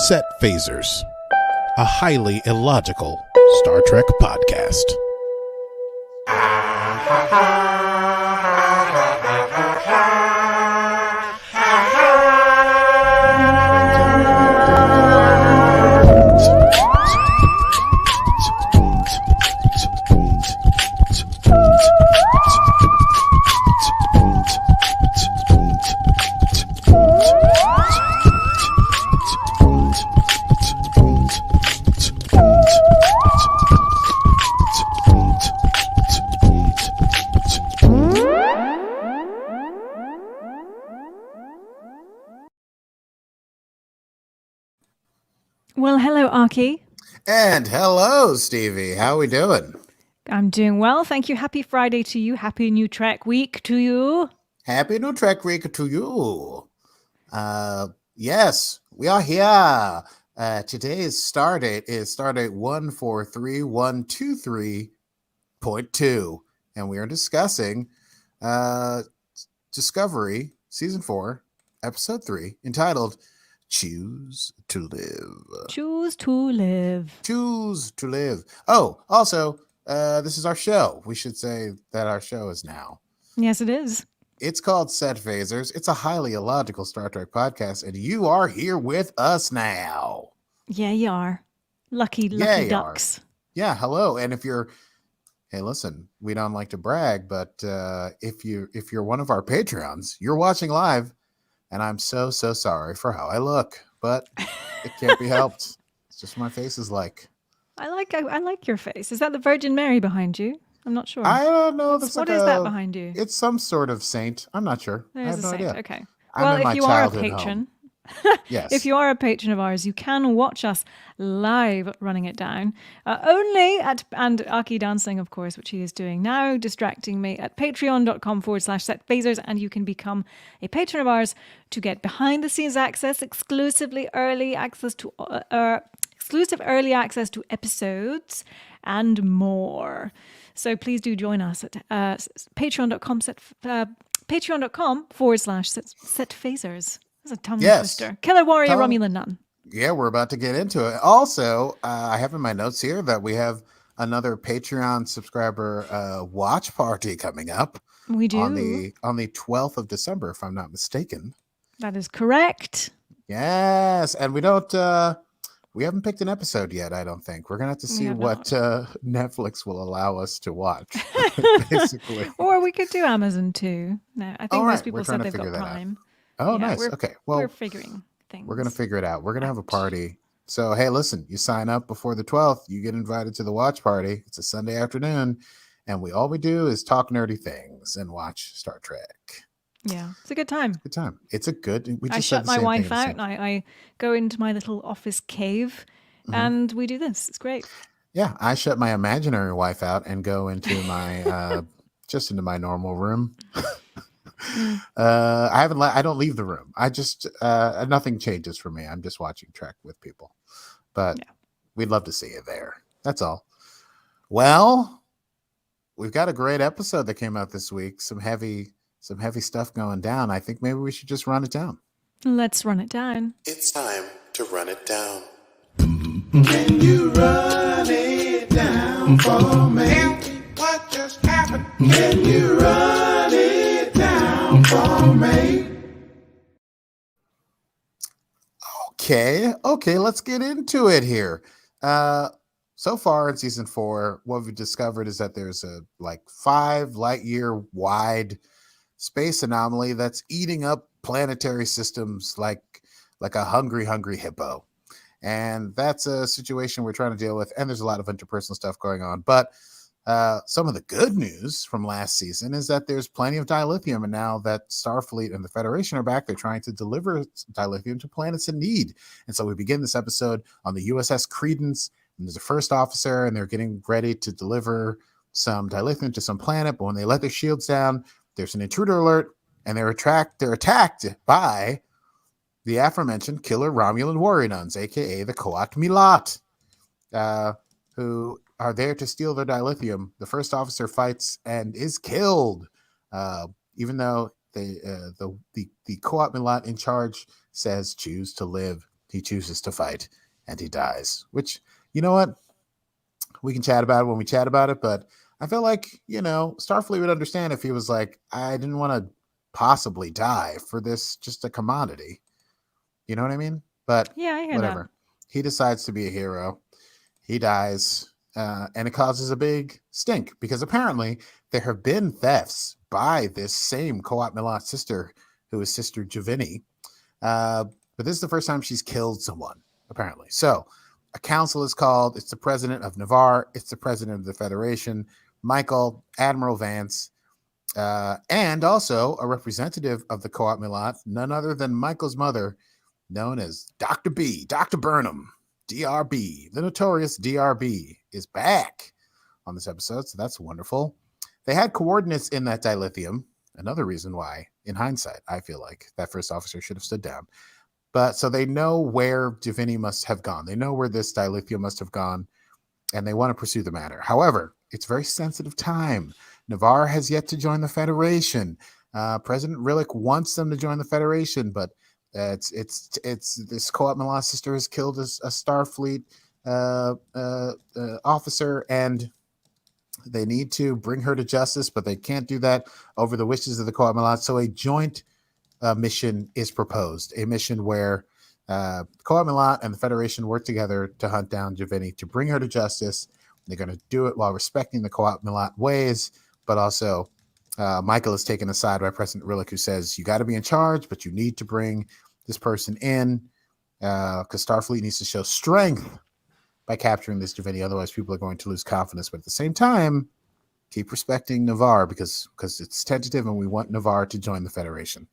Set Phasers, a highly illogical Star Trek podcast. Well, hello, Archie. And hello, Stevie. How we doing? I'm doing well, thank you. Happy Friday to you. Happy New Trek Week to you. Happy New Trek Week to you. Yes, we are here. Today's stardate is stardate 143123.2, and we are discussing Discovery Season 4, Episode 3, entitled Choose to Live. Choose to live. Choose to live. Oh, also, this is our show. We should say that our show is now. Yes, it is. It's called Set Phasers. It's a highly illogical Star Trek podcast, and you are here with us now. Yeah, you are. Lucky ducks. Yeah, hello. And if you're, hey, listen, we don't like to brag, but if you're one of our Patreons, you're watching live, and I'm so sorry for how I look, but it can't be helped. It's just my face is like. I like your face. Is that the Virgin Mary behind you? I'm not sure. I don't know. What is that behind you? It's some sort of saint. I'm not sure. There's I have no saint. idea. Okay. I'm in if my you are a childhood patron, Yes. if you are a patron of ours, you can watch us live running it down. Only at, and Aki dancing, of course, which he is doing now, distracting me, at patreon.com/setphasers, and you can become a patron of ours to get behind the scenes access, exclusive early access to episodes and more. So please do join us at patreon.com/setphasers. That's a tongue twister. Killer-Romulan-Warrior-Nun. Yeah, we're about to get into it. Also, I have in my notes here that we have another Patreon subscriber watch party coming up. We do. On the 12th of December, if I'm not mistaken. That is correct. Yes, and we haven't picked an episode yet, I don't think. We're going to have to see what Netflix will allow us to watch, basically. Or we could do Amazon too. No, I think most people said they've got Prime. Oh, yeah, nice. Okay. Well, we're figuring things. We're going to figure it out. We're going to have a party. So, hey, listen, you sign up before the 12th, you get invited to the watch party. It's a Sunday afternoon, and all we do is talk nerdy things and watch Star Trek. Yeah, it's a good time. It's a good time. It's a good. I shut my wife out and I go into my little office cave and we do this. It's great. Yeah, I shut my imaginary wife out and go into my just into my normal room. I don't leave the room. I just nothing changes for me. I'm just watching Trek with people. But we'd love to see you there. That's all. Well, we've got a great episode that came out this week. Some heavy stuff going down. I think maybe we should just run it down. Let's run it down. It's time to run it down. Can you run it down for me? What just happened? Can you run it down for me? Okay, let's get into it here. So far in season 4, what we've discovered is that there's a 5 light year wide space anomaly that's eating up planetary systems like a hungry hippo. And that's a situation we're trying to deal with. And there's a lot of interpersonal stuff going on. But some of the good news from last season is that there's plenty of dilithium. And now that Starfleet and the Federation are back, they're trying to deliver dilithium to planets in need. And so we begin this episode on the USS Credence. And there's a first officer, and they're getting ready to deliver some dilithium to some planet. But when they let their shields down, there's an intruder alert, and they're attacked by the aforementioned Killer-Romulan-Warrior-Nuns, aka the Qowat Milat, who are there to steal their dilithium. The first officer fights and is killed, even though the Qowat Milat in charge says choose to live. he chooses to fight and he dies. Which, you know what? We can chat about it when we chat about it, but I feel like, Starfleet would understand if he was like, I didn't want to possibly die for this, just a commodity. You know what I mean? But Yeah, I hear that. whatever. He decides to be a hero. He dies, and it causes a big stink because apparently there have been thefts by this same Qowat Milat sister, who is Sister Javini. But this is the first time she's killed someone, apparently. So a council is called. It's the president of Navarre. It's the president of the Federation, Michael, Admiral Vance, and also a representative of the Qowat Milat, none other than Michael's mother, known as Dr. B, Dr. Burnham. DRB, the notorious DRB, is back on this episode, so that's wonderful. They had coordinates in that dilithium. Another reason why, in hindsight, I feel like that first officer should have stood down. But so they know where Javini must have gone. They know where this dilithium must have gone, and they want to pursue the matter. However, it's very sensitive time. Navarre has yet to join the Federation. President Rillick wants them to join the Federation, but it's this Qowat Milat sister has killed a Starfleet officer, and they need to bring her to justice, but they can't do that over the wishes of the Qowat Milat. So a joint mission is proposed, a mission where Qowat Milat and the Federation work together to hunt down Javini, to bring her to justice. They're going to do it while respecting the Qowat Milat ways, but also Michael is taken aside by President Rillick, who says, you got to be in charge, but you need to bring this person in because Starfleet needs to show strength by capturing this Javini. Otherwise, people are going to lose confidence. But at the same time, keep respecting Navarre because it's tentative and we want Navarre to join the Federation.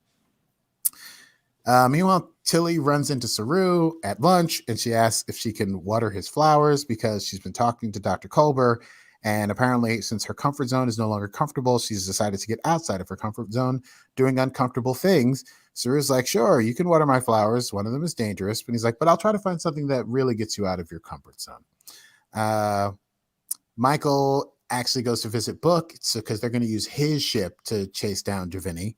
Meanwhile, Tilly runs into Saru at lunch and she asks if she can water his flowers because she's been talking to Dr. Culber. And apparently, since her comfort zone is no longer comfortable, she's decided to get outside of her comfort zone, doing uncomfortable things. Saru's like, sure, you can water my flowers. One of them is dangerous. But he's like, but I'll try to find something that really gets you out of your comfort zone. Michael actually goes to visit Book because they're going to use his ship to chase down Javini.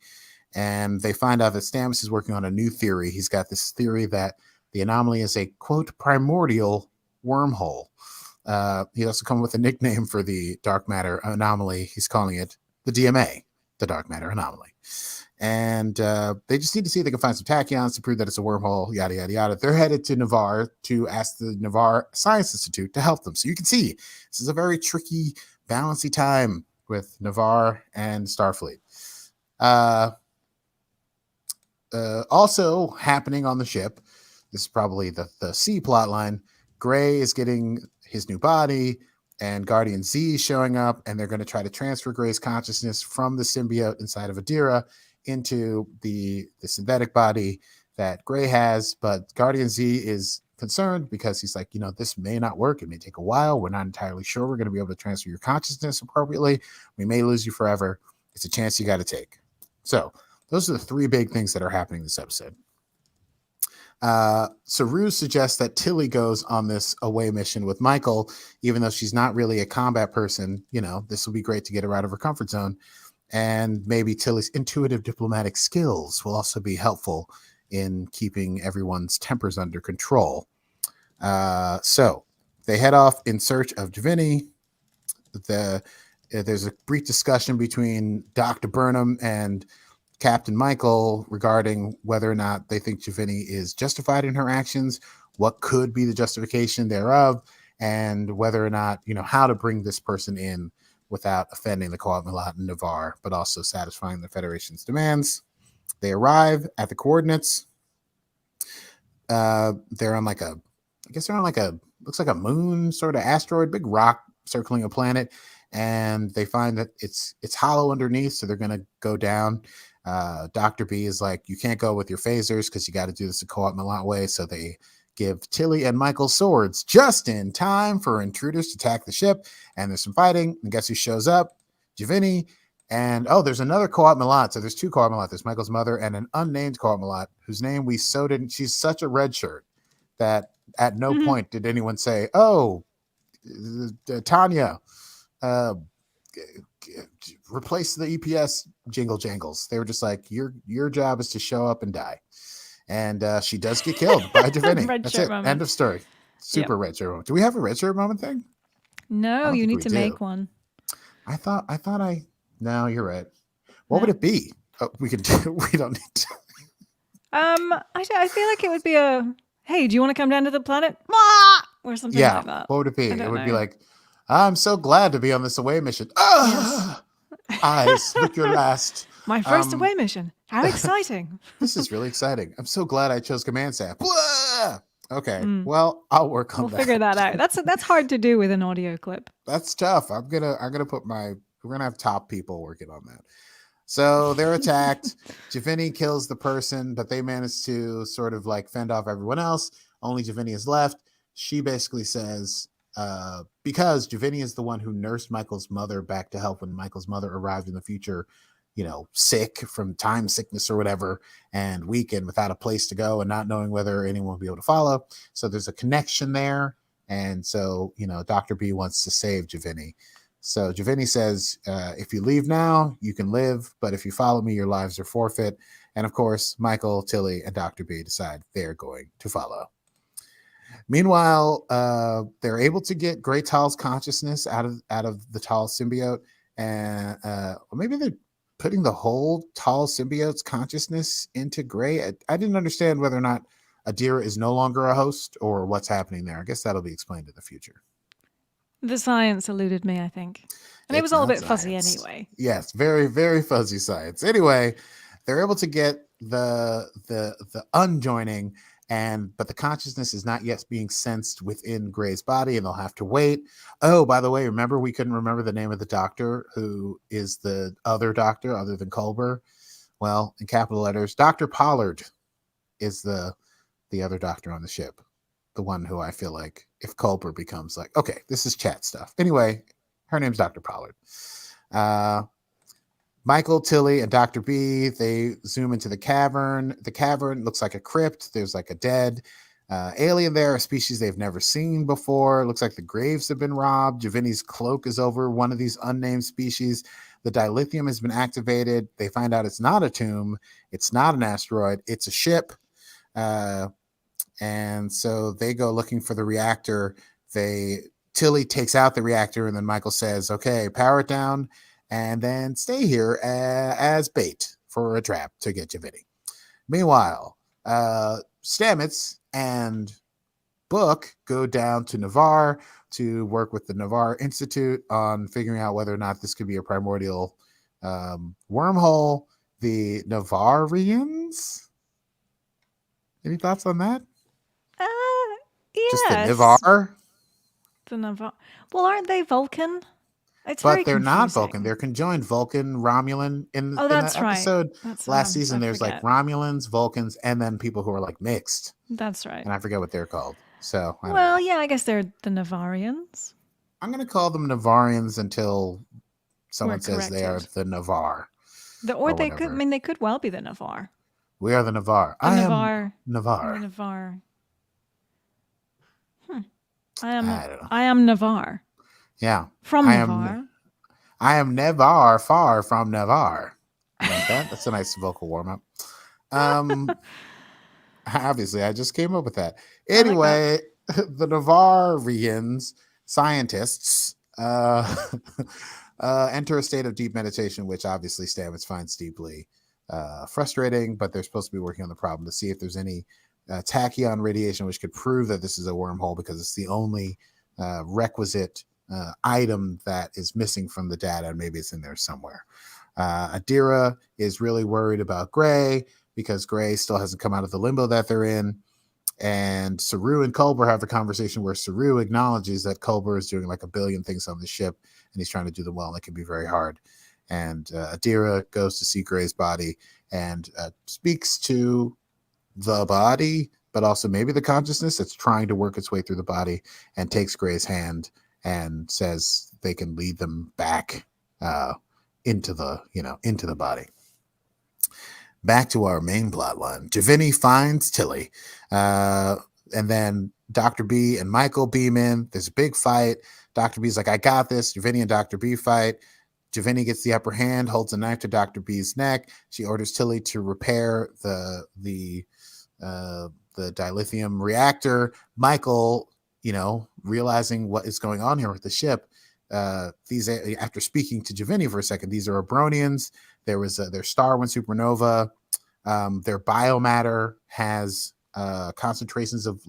And they find out that Stamets is working on a new theory. He's got this theory that the anomaly is a, quote, primordial wormhole. He also come with a nickname for the dark matter anomaly. He's calling it the DMA, the dark matter anomaly. And they just need to see if they can find some tachyons to prove that it's a wormhole, yada, yada, yada. They're headed to Navarre to ask the Navarre Science Institute to help them. So you can see this is a very tricky, balancy time with Navarre and Starfleet. Also happening on the ship, this is probably the C plot line, Gray is getting his new body and Guardian Z is showing up, and they're going to try to transfer Gray's consciousness from the symbiote inside of Adira into the synthetic body that Gray has. But Guardian Z is concerned because he's like, this may not work. It may take a while. We're not entirely sure we're going to be able to transfer your consciousness appropriately. We may lose you forever. It's a chance you got to take. So those are the three big things that are happening this episode. Saru suggests that Tilly goes on this away mission with Michael, even though she's not really a combat person. This will be great to get her out of her comfort zone. And maybe Tilly's intuitive diplomatic skills will also be helpful in keeping everyone's tempers under control. So they head off in search of Javini. There's a brief discussion between Dr. Burnham and Captain Michael regarding whether or not they think Javini is justified in her actions, what could be the justification thereof, and whether or not, how to bring this person in without offending the Qowat Milat and Navarre, but also satisfying the Federation's demands. They arrive at the coordinates. They're on looks like a moon sort of asteroid, big rock circling a planet, and they find that it's hollow underneath, so they're going to go down. Dr. B is like, you can't go with your phasers because you got to do this the Qowat Milat way. So they give Tilly and Michael swords just in time for intruders to attack the ship. And there's some fighting. And guess who shows up? Javini. And there's another Qowat Milat. So there's two Qowat Milat. There's Michael's mother and an unnamed Qowat Milat whose name we so didn't. She's such a red shirt that at no point did anyone say, Tanya, replace the EPS jingle jangles. They were just like, your job is to show up and die. And she does get killed by Javini. Red That's shirt it. moment. End of story. Super red shirt moment. Do we have a red shirt moment thing? No, don't you think need we to do. make one. No, you're right. What would it be? Oh, we don't need to. I feel like it would be a, hey, do you want to come down to the planet? Wah! Or something Yeah. like that. What would it be? I don't It would be know. like, I'm so glad to be on this away mission. Ah, eyes, look your last. My first away mission. How exciting. This is really exciting. I'm so glad I chose command staff. Blah! Okay. Well, I'll work on We'll that. figure that out. That's hard to do with an audio clip. That's tough. we're gonna have top people working on that. So they're attacked. Javini kills the person, but they manage to sort of like fend off everyone else. Only Javini is left. She basically says, because Javini is the one who nursed Michael's mother back to health when Michael's mother arrived in the future, sick from time sickness or whatever, and weakened without a place to go and not knowing whether anyone will be able to follow. So there's a connection there. And so, Dr. B wants to save Javini. So Javini says, if you leave now, you can live, but if you follow me, your lives are forfeit. And of course, Michael, Tilly, and Dr. B decide they're going to follow. Meanwhile, they're able to get Grey Tal's consciousness out of the Tal symbiote, and maybe they're putting the whole Tal symbiote's consciousness into Grey. I didn't understand whether or not Adira is no longer a host or what's happening there. I guess that'll be explained in the future. The science eluded me, I think. And it was all a bit fuzzy anyway. Yes, very, very fuzzy science. Anyway, they're able to get the unjoining, but the consciousness is not yet being sensed within Grey's body, and they'll have to wait. Oh, by the way, remember we couldn't remember the name of the doctor who is the other doctor other than Culber? Well, in capital letters, Dr. Pollard is the other doctor on the ship. The one who I feel like if Culber becomes like, okay, this is chat stuff. Anyway, her name's Dr. Pollard. Michael, Tilly, and Dr. B, they zoom into the cavern. The cavern looks like a crypt. There's like a dead alien there, a species they've never seen before. Looks like the graves have been robbed. Javini's cloak is over one of these unnamed species. The dilithium has been activated. They find out it's not a tomb. It's not an asteroid. It's a ship. And so they go looking for the reactor. Tilly takes out the reactor, and then Michael says, okay, power it down, and then stay here as bait for a trap to get Javini. Meanwhile, Stamets and Book go down to Navarre to work with the Navarre Institute on figuring out whether or not this could be a primordial wormhole. The Navarrians? Any thoughts on that? Yes. Just the Navarre? The Navarre. Well, aren't they Vulcan? It's but very they're confusing. not Vulcan. They're conjoined Vulcan, Romulan. In that episode last season, there's like Romulans, Vulcans, and then people who are like mixed. That's right. And I forget what they're called. So yeah, I guess they're the Navarrians. I'm going to call them Navarrians until someone says they are the Navarre. Or they could. I mean, they could well be the Navarre. We are the Navarre. I am Navarre. The Navarre. I am Navarre. Yeah. From Navarre. I am Navarre, far from Navarre. Like that? That's a nice vocal warm-up. Obviously, I just came up with that. Anyway, the Navarrians, scientists, enter a state of deep meditation, which obviously Stamets finds deeply frustrating, but they're supposed to be working on the problem to see if there's any tachyon radiation, which could prove that this is a wormhole, because it's the only requisite item that is missing from the data, and maybe it's in there somewhere. Adira is really worried about Grey because Grey still hasn't come out of the limbo that they're in. And Saru and Culber have a conversation where Saru acknowledges that Culber is doing like a billion things on the ship, and he's trying to do them well, and it can be very hard. And Adira goes to see Grey's body and speaks to the body, but also maybe the consciousness that's trying to work its way through the body, and takes Grey's hand and says they can lead them back into the body. Back to our main plot line. Javini finds Tilly, and then Dr. B and Michael beam in. There's a big fight. Dr. B's like, I got this. Javini and Dr. B fight. Javini gets the upper hand, holds a knife to Dr. B's neck. She orders Tilly to repair the the dilithium reactor. Michael, realizing what is going on here with the ship, after speaking to Giovanni for a second, these are Abronians. There was their star went supernova. Their biomatter has concentrations of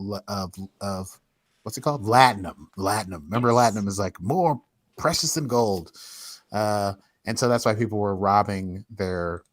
what's it called? Latinum. Remember, Yes. latinum is like more precious than gold. And so that's why people were robbing their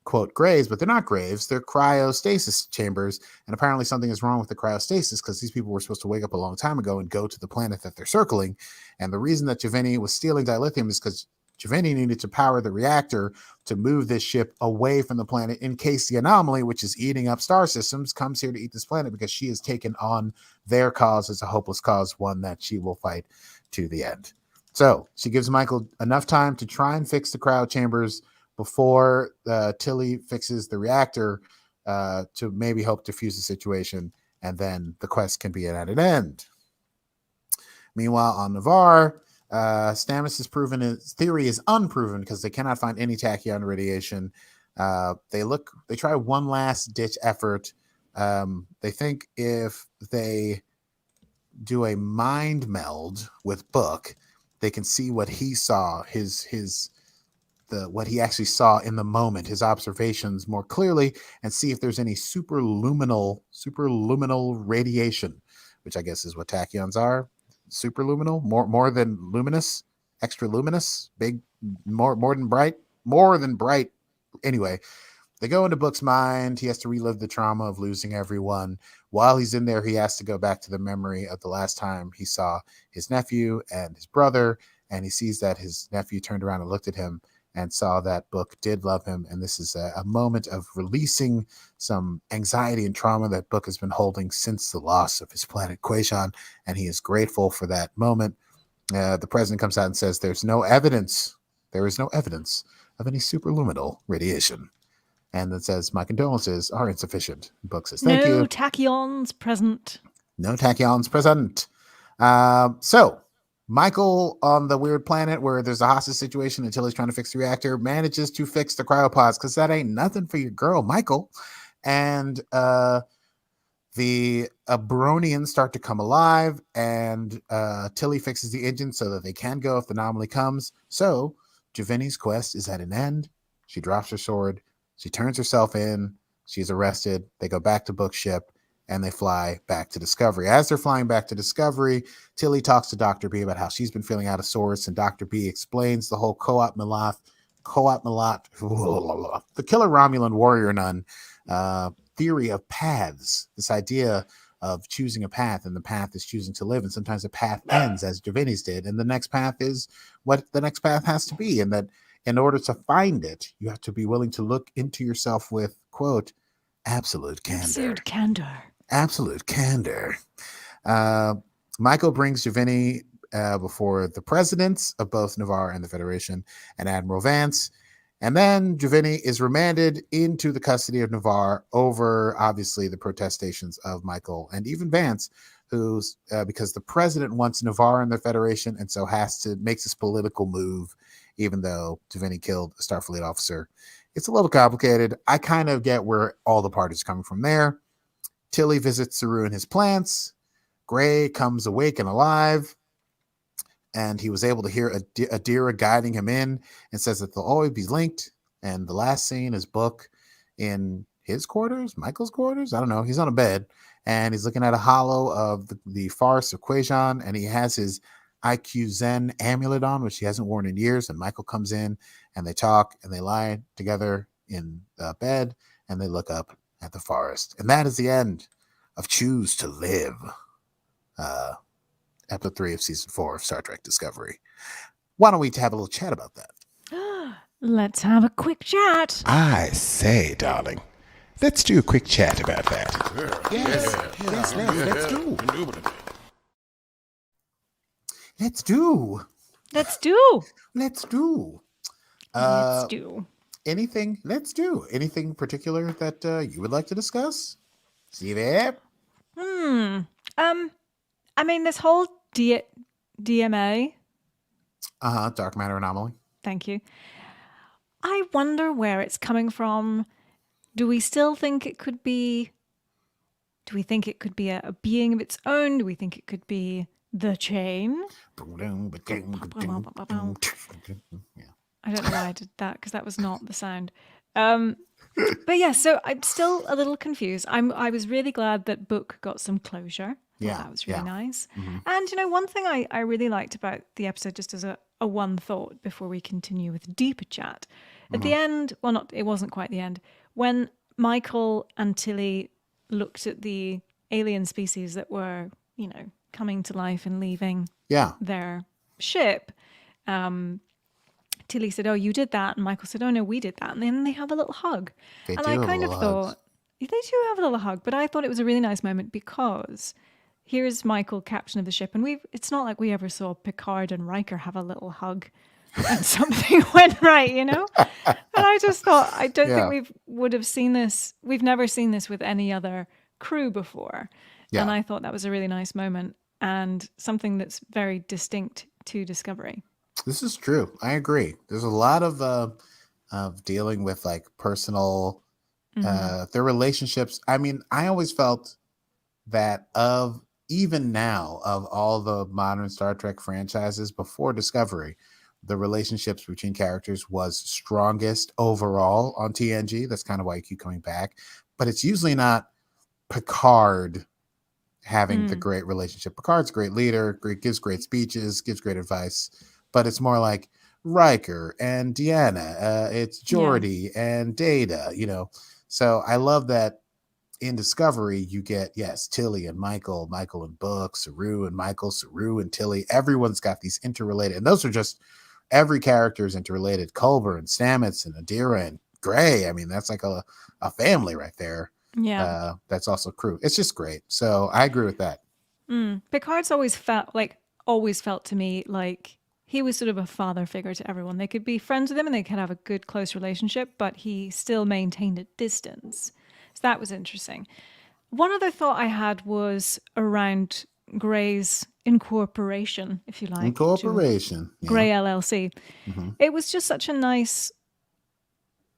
quote graves, but they're not graves, they're cryostasis chambers. And apparently something is wrong with the cryostasis because these people were supposed to wake up a long time ago and go to the planet that they're circling. And the reason that Giovanni was stealing dilithium is because Giovanni needed to power the reactor to move this ship away from the planet in case the anomaly, which is eating up star systems, comes here to eat this planet, because she has taken on their cause as a hopeless cause, one that she will fight to the end. So she gives Michael enough time to try and fix the cryo chambers before Tilly fixes the reactor to maybe help defuse the situation, and then the quest can be at an end. Meanwhile, on Navarre, Stamets has proven his theory is unproven because they cannot find any tachyon radiation. They try one last ditch effort. They think if they do a mind meld with Book, they can see what he saw, what he actually saw in the moment, his observations more clearly, and see if there's any superluminal radiation, which I guess is what tachyons are. Superluminal, more than luminous, extra luminous, big, more than bright. Anyway, they go into Book's mind. He has to relive the trauma of losing everyone. While he's in there, he has to go back to the memory of the last time he saw his nephew and his brother, and he sees that his nephew turned around and looked at him and saw that Book did love him. And this is a moment of releasing some anxiety and trauma that Book has been holding since the loss of his planet Quayshan, and he is grateful for that moment. The president comes out and says there is no evidence of any superluminal radiation. And then says, my condolences are insufficient. Book says, thank you. No tachyons present. No tachyons present. So Michael, on the weird planet where there's a hostage situation until he's trying to fix the reactor, manages to fix the cryopods, because that ain't nothing for your girl, Michael. And the Abronians start to come alive, and Tilly fixes the engine so that they can go if the anomaly comes. So Giovanni's quest is at an end. She drops her sword. She turns herself in. She's arrested. They go back to Book's ship, and they fly back to Discovery. As they're flying back to Discovery, Tilly talks to Dr. B about how she's been feeling out of sorts, and Dr. B explains the whole Qowat Milat, the Killer-Romulan-Warrior-Nun theory of paths, this idea of choosing a path, and the path is choosing to live, and sometimes the path ends as Giovanni's did, and the next path is what the next path has to be, and that in order to find it, you have to be willing to look into yourself with, quote, absolute candor. Absolute candor. Michael brings Giovanni before the presidents of both Navarre and the Federation and Admiral Vance. And then Giovanni is remanded into the custody of Navarre over, obviously, the protestations of Michael and even Vance, who's because the president wants Navarre in the Federation, and so makes this political move, even though Giovanni killed a Starfleet officer. It's a little complicated. I kind of get where all the parties are coming from there. Tilly visits Saru and his plants. Gray comes awake and alive, and he was able to hear Adira guiding him in, and says that they'll always be linked. And the last scene is Book in his quarters, Michael's quarters. I don't know. He's on a bed, and he's looking at a hollow of the farce of Quayshan, and he has his IQ Zen amulet on, which he hasn't worn in years. And Michael comes in, and they talk, and they lie together in bed, and they look up at the forest. And that is the end of Choose to Live, episode 3 of season 4 of Star Trek Discovery. Why don't we have a little chat about that? Let's have a quick chat. I say, darling, let's do a quick chat about that. Yes, let's do. Let's do. Let's do. Let's do. Let's do. Anything? Let's do. Anything particular that you would like to discuss? Stevie? I mean, this whole DMA. Dark matter anomaly. Thank you. I wonder where it's coming from. Do we still think it could be Do we think it could be a being of its own? Do we think it could be the chain? Yeah. I don't know why I did that because that was not the sound. But yeah, so I'm still a little confused. I was really glad that Book got some closure. Yeah, That was really yeah. nice. Mhm. And one thing I really liked about the episode, just as a one thought before we continue with deeper chat. At the end, well, not it wasn't quite the end, when Michael and Tilly looked at the alien species that were, coming to life and leaving Yeah. their ship. Tilly said, "Oh, you did that," and Michael said, "Oh no, we did that." And then they have a little hug, They and do I have kind of little thought hugs. they do have a little hug, but I thought it was a really nice moment because here's Michael, captain of the ship, and it's not like we ever saw Picard and Riker have a little hug when something went right, And I just thought I don't think Yeah. would have seen this. We've never seen this with any other crew before, and Yeah. I thought that was a really nice moment and something that's very distinct to Discovery. This is true. I agree. There's a lot of dealing with like personal their relationships. I mean, I always felt that even now of all the modern Star Trek franchises before Discovery, the relationships between characters was strongest overall on TNG. That's kind of why you keep coming back. But it's usually not Picard having the great relationship. Picard's a great leader, gives great speeches, gives great advice, but it's more like Riker and Deanna. It's Yeah. Geordi and Data, So I love that in Discovery, you get, yes, Tilly and Michael, Michael and Book, Saru and Michael, Saru and Tilly. Everyone's got these interrelated, and those are just every character is interrelated. Culber and Stamets and Adira and Gray. I mean, that's like a family right there. Yeah. That's also crew. It's just great. So I agree with that. Picard's always felt to me like he was sort of a father figure to everyone. They could be friends with him and they could have a good, close relationship, but he still maintained a distance. So that was interesting. One other thought I had was around Gray's incorporation, if you like, to Incorporation. Yeah. Gray LLC. It was just such a nice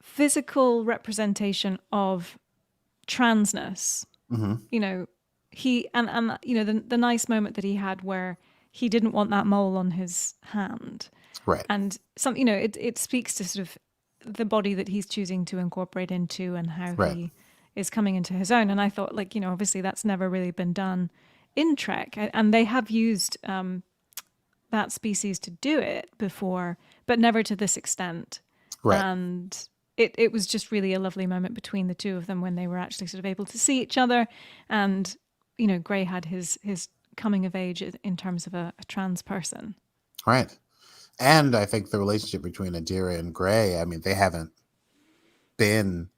physical representation of transness. He and the nice moment that he had where he didn't want that mole on his hand, Right. and it speaks to sort of the body that he's choosing to incorporate into and how he is coming into his own. And I thought, like, obviously that's never really been done in Trek, and they have used that species to do it before, but never to this extent. Right. And it was just really a lovely moment between the two of them when they were actually sort of able to see each other. And, Gray had his coming of age in terms of a trans person. Right. And I think the relationship between Adira and Gray, I mean, they haven't been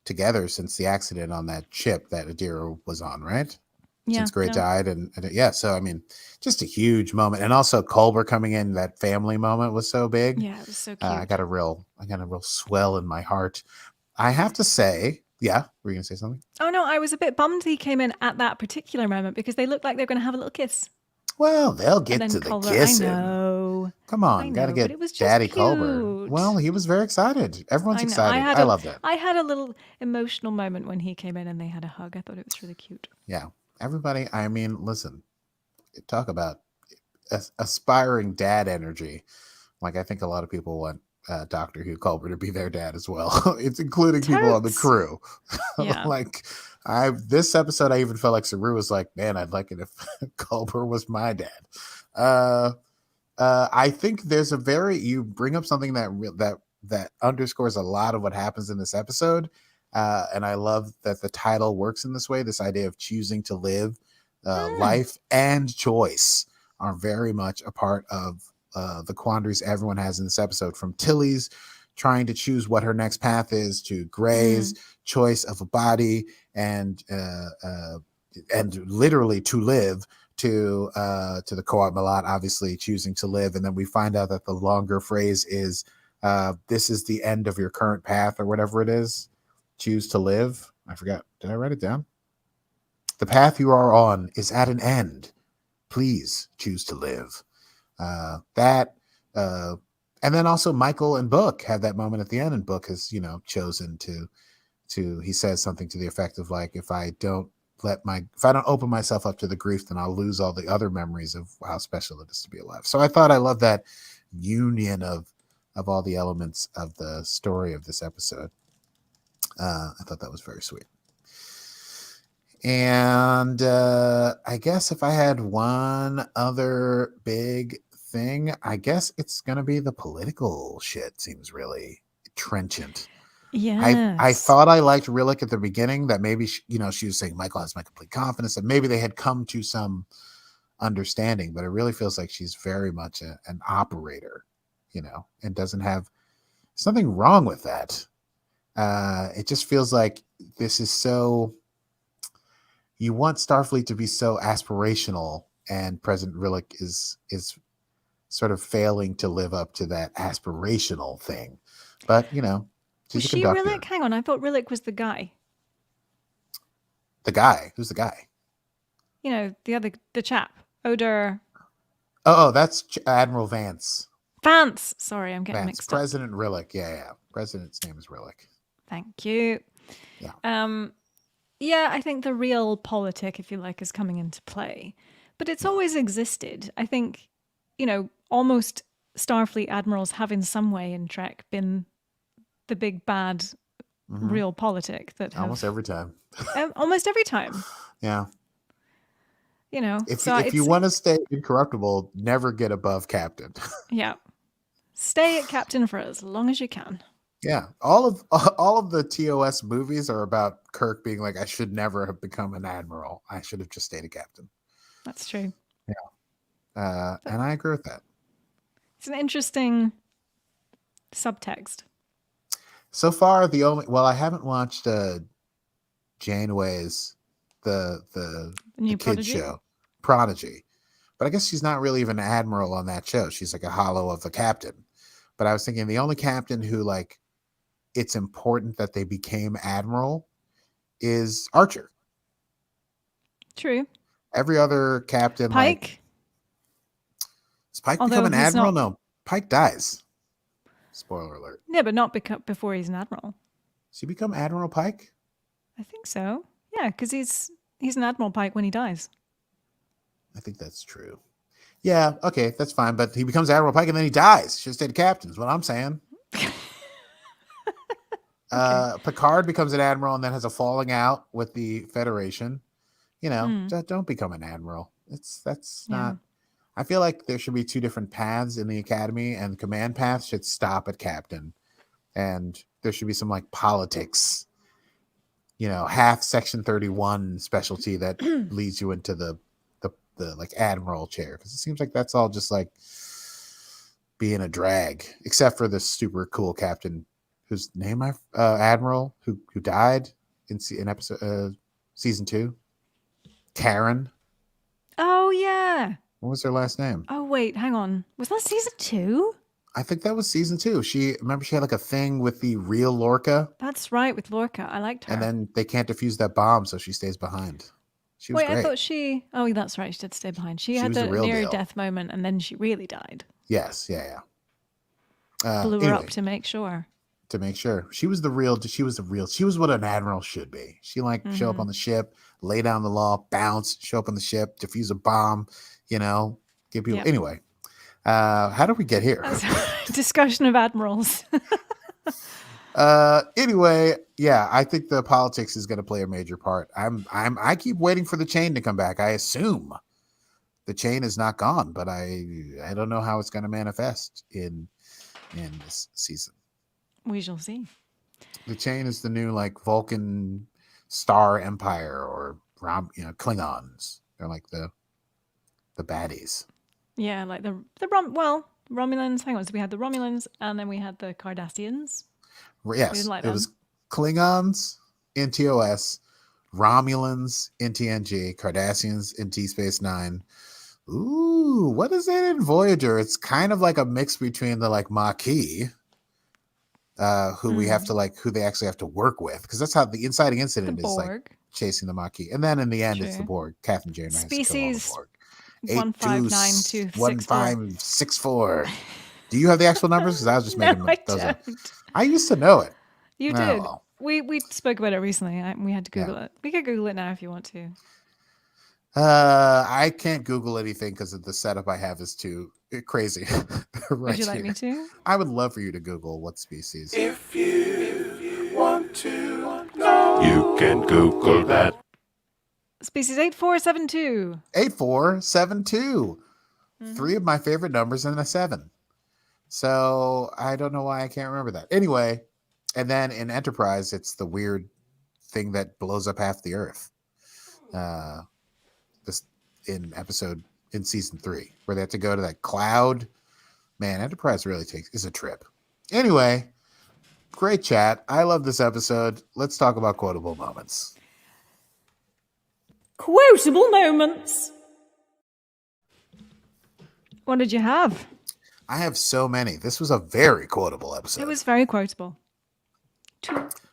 together since the accident on that ship that Adira was on, right? Yeah, Since Gray no. died. And yeah, so I mean, just a huge moment. And also Culber coming in, that family moment was so big. Yeah, it was so cute. I got a real swell in my heart. I have to say, yeah, were you gonna say something? Oh no, I was a bit bummed he came in at that particular moment because they looked like they were going to have a little kiss. Well, they'll And get then to the Culver, kissing. I know. Come I on, gotta know, but get it was just Daddy cute. Culber. Well, he was very excited. Everyone's I know. excited. I love that. I had a little emotional moment when he came in and they had a hug. I thought it was really cute. Yeah, everybody. I mean, listen, talk about aspiring dad energy. Like, I think a lot of people want Doctor Who Culber to be their dad as well. It's including people on the Totes. crew. Yeah. Like, this episode, I even felt like Saru was like, man, I'd like it if Culber was my dad. I think there's you bring up something that underscores a lot of what happens in this episode. And I love that the title works in this way. This idea of choosing to live, life and choice are very much a part of the quandaries everyone has in this episode, from Tilly's trying to choose what her next path is, to Gray's choice of a body and literally to live, to the Qowat Milat obviously choosing to live. And then we find out that the longer phrase is this is the end of your current path, or whatever it is. Choose to live. I forgot. Did I write it down? The path you are on is at an end. Please choose to live. And then also Michael and Book have that moment at the end, and Book has chosen to he says something to the effect of, like, if I don't if I don't open myself up to the grief, then I'll lose all the other memories of how special it is to be alive. So I thought I loved that union of all the elements of the story of this episode. I thought that was very sweet. And I guess if I had one other big thing, I guess it's gonna be the political shit. Seems really trenchant. Yes. I thought I liked Rillick at the beginning, that maybe she was saying Michael has my complete confidence, and maybe they had come to some understanding, but it really feels like she's very much an operator, and doesn't have. There's nothing wrong with that. It just feels like this is so. You want Starfleet to be so aspirational, and President Rillick is sort of failing to live up to that aspirational thing. But was she Rillick? Hang on, I thought Rillick was the guy. The guy? Who's the guy? The chap. Oder. Oh, that's Admiral Vance. Vance. Sorry, I'm getting mixed up. President Rillick. Yeah. President's name is Rillick. Thank you. Yeah. Yeah, I think the real politic, if you like, is coming into play. But it's always existed. I think, almost Starfleet admirals have in some way in Trek been the big bad real politic that almost every time. Almost every time. Yeah. If you want to stay incorruptible, never get above captain. Yeah. Stay at captain for as long as you can. Yeah. All of the TOS movies are about Kirk being like, I should never have become an admiral. I should have just stayed a captain. That's true. Yeah. And I agree with that. It's an interesting subtext. So far, I haven't watched Janeway's the new kid show, Prodigy, but I guess she's not really even an admiral on that show. She's like a hollow of the captain. But I was thinking the only captain who it's important that they became admiral is Archer. True. Every other captain, Pike. Does Pike become an admiral? No, Pike dies. Spoiler alert. Yeah, but not before he's an admiral. Does he become Admiral Pike? I think so. Yeah, because he's an Admiral Pike when he dies. I think that's true. Yeah, okay, that's fine. But he becomes Admiral Pike and then he dies. Should have stayed a captain is what I'm saying. Okay. Picard becomes an admiral and then has a falling out with the Federation. Don't become an admiral. That's not. I feel like there should be two different paths in the academy, and the command path should stop at captain, and there should be some politics. Half Section 31 specialty that leads you into the admiral chair, because it seems like that's all just being a drag, except for this super cool captain whose name admiral who died in episode season 2, Karen. Oh yeah. What was her last name? Oh wait, hang on. Was that season 2? I think that was season 2. She had a thing with the real Lorca. That's right, with Lorca. I liked her. And then they can't defuse that bomb, so she stays behind. She was great. I thought oh, that's right. She did stay behind. She had the near death moment, and then she really died. Yes, yeah. Blew her up to make sure. She was what an admiral should be. She show up on the ship, lay down the law, bounce, show up on the ship, defuse a bomb, give people. Yep. Anyway, how did we get here? Discussion of admirals. Anyway, yeah, I think the politics is going to play a major part. I keep waiting for the chain to come back. I assume the chain is not gone, but I don't know how it's going to manifest in this season. We shall see. The chain is the new Vulcan Star Empire, or Klingons. They're like the baddies. Yeah, like the Romulans. Hang on, so we had the Romulans, and then we had the Cardassians. Yes, it was Klingons in TOS, Romulans in TNG, Cardassians in Deep Space Nine. Ooh, what is it in Voyager? It's kind of like a mix between the Maquis, who we have to who they actually have to work with, because that's how the inciting incident is chasing the Maquis, and then in the end it's the Borg. Captain Janeway has to kill all the Borg. 1564. Do you have the actual numbers? Because I was just making those up. I used to know it. You did. Well, We spoke about it recently. We had to Google it. We could Google it now if you want to. I can't Google anything because the setup I have is too crazy. Would you like me to? I would love for you to Google what species. If you want to know, you can Google that. Species 8472. 8472. 3 of my favorite numbers and a 7. So I don't know why I can't remember that. Anyway, and then in Enterprise, it's the weird thing that blows up half the Earth. This in season 3, where they have to go to that cloud. Man, Enterprise really is a trip. Anyway, great chat. I love this episode. Let's talk about quotable moments. Quotable moments. What did you have? I have so many. This was a very quotable episode. It was very quotable.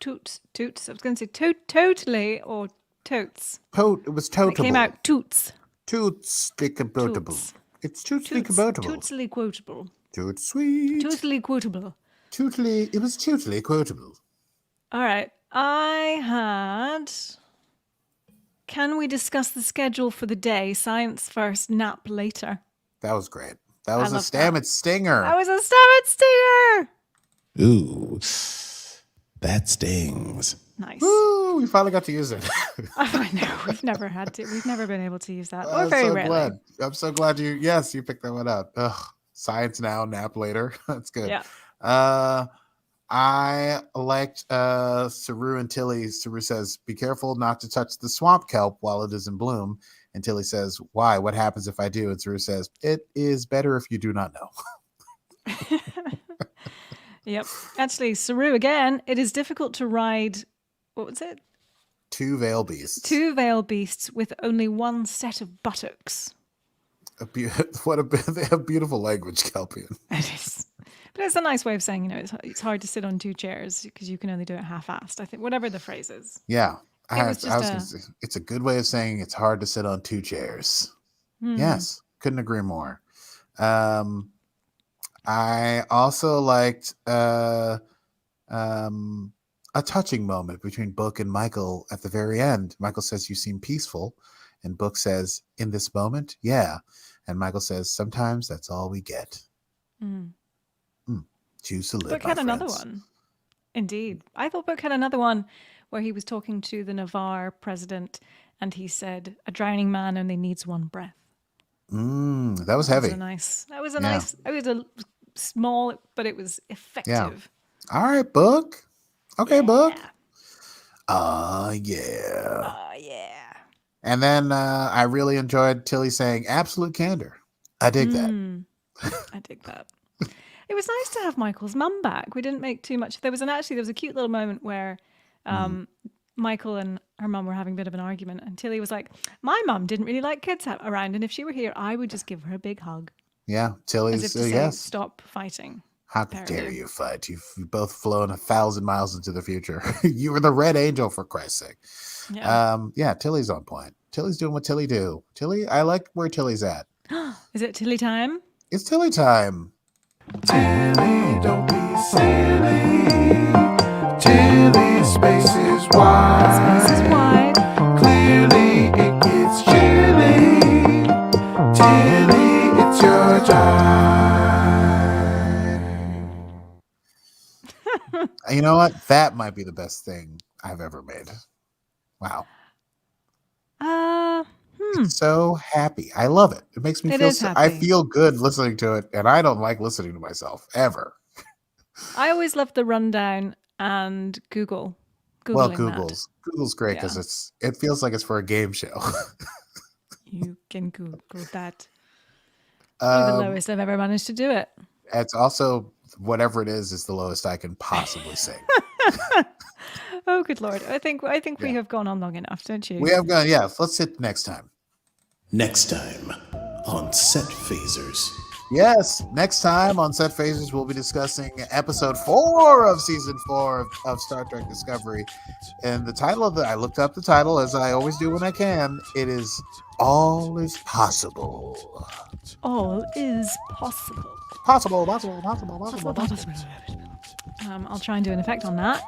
Toots. I was going to say totally or totes. It was totable. It came out toots. Totally quotable. It's totally quotable. Totally quotable. Toot sweet. Totally quotable. It was totally quotable. All right. I had... Can we discuss the schedule for the day? Science first, nap later. That was great. That was a Stamets stinger. That was a Stamets stinger. Ooh, that stings. Nice. Woo, we finally got to use it. I know. We've never had to. We've never been able to use that. Or I'm very so rarely. glad. I'm so glad you picked that one up. Ugh, science now, nap later. That's good. Yeah. I liked Saru and Tilly. Saru says, "Be careful not to touch the swamp kelp while it is in bloom." And Tilly says, "Why? What happens if I do?" And Saru says, "It is better if you do not know." Yep. Actually, Saru again. It is difficult to ride. What was it? 2 veil beasts. 2 veil beasts with only one set of buttocks. They have beautiful language, Kelpian. It is. But it's a nice way of saying, it's hard to sit on 2 chairs because you can only do it half-assed. I think whatever the phrase is. Yeah. It's a good way of saying it's hard to sit on 2 chairs. Yes. Couldn't agree more. I also liked a touching moment between Book and Michael at the very end. Michael says, "You seem peaceful." And Book says, "In this moment? Yeah." And Michael says, "Sometimes that's all we get." Choose to live. Book had another one. Indeed. I thought Book had another one where he was talking to the Navarre president and he said, "A drowning man only needs one breath." That was heavy. That was a small, but it was effective. Yeah. All right, Book. Okay, Book. Yeah. Yeah. And then I really enjoyed Tilly saying absolute candor. I dig that. I dig that. It was nice to have Michael's mum back. We didn't make too much. There was a cute little moment where Michael and her mum were having a bit of an argument, and Tilly was like, "My mum didn't really like kids around, and if she were here, I would just give her a big hug." Yeah, Tilly's as if to say, yes. Stop fighting. How dare you fight? You've both flown 1,000 miles into the future. You were the Red Angel, for Christ's sake. Yeah. Tilly's on point. Tilly's doing what Tilly do. Tilly, I like where Tilly's at. Is it Tilly time? It's Tilly time. Tilly, don't be silly. Tilly, space is wide. Space is wide. Clearly, it gets chilly. Tilly, it's your time. You know what? That might be the best thing I've ever made. Wow. So happy. I love it. It makes me feel so, I feel good listening to it, and I don't like listening to myself ever. I always love the rundown and Google's great because it feels like it's for a game show. You can Google that. You're the lowest I've ever managed to do it. It's also whatever it is the lowest I can possibly sing. Oh, good Lord. I think we have gone on long enough, don't you? We have gone, yeah. Let's hit next time. Next time on Set Phasers. Yes, next time on Set Phasers, we'll be discussing episode 4 of season 4 of Star Trek Discovery. And the title I looked up the title, as I always do when I can. It is All is Possible. All is possible. Possible. I'll try and do an effect on that.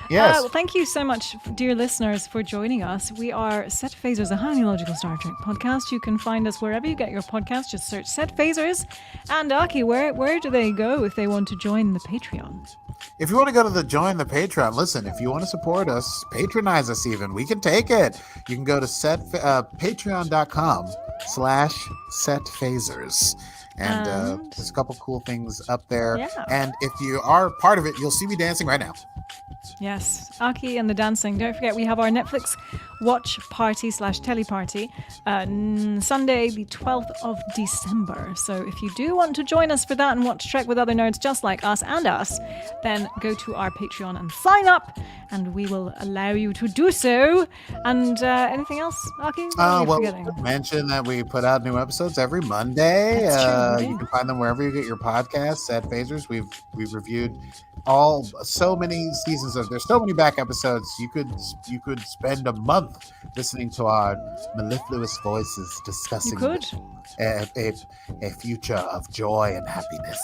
Yes. Well, thank you so much, dear listeners, for joining us. We are Set Phasers, a highly logical Star Trek podcast. You can find us wherever you get your podcast. Just search Set Phasers. And Aki, where do they go if they want to join the Patreon? If you want to go to the join the Patreon, listen, if you want to support us, patronize us even, we can take it. You can go to patreon.com/setphasers. And there's a couple cool things up there. Yeah. And if you are part of it, you'll see me dancing right now. Yes, Aki and the dancing. Don't forget, we have our Netflix watch party / telly party Sunday, the 12th of December. So if you do want to join us for that and watch Trek with other nerds just like us and us, then go to our Patreon and sign up, and we will allow you to do so. And anything else, Aki? Well, mention that we put out new episodes every Monday. That's true, you can find them wherever you get your podcasts at Phasers. We've reviewed so many seasons of. There's so many back episodes. You could spend a month listening to our mellifluous voices discussing a future of joy and happiness.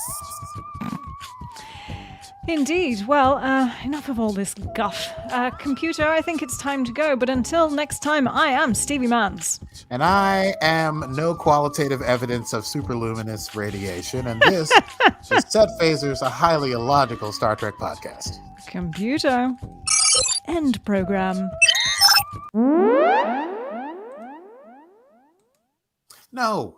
Indeed. Well, enough of all this guff. Computer, I think it's time to go. But until next time, I am Stevie Mans. And I am no qualitative evidence of superluminous radiation. And this is Set Phasers, a highly illogical Star Trek podcast. Computer. End program. No.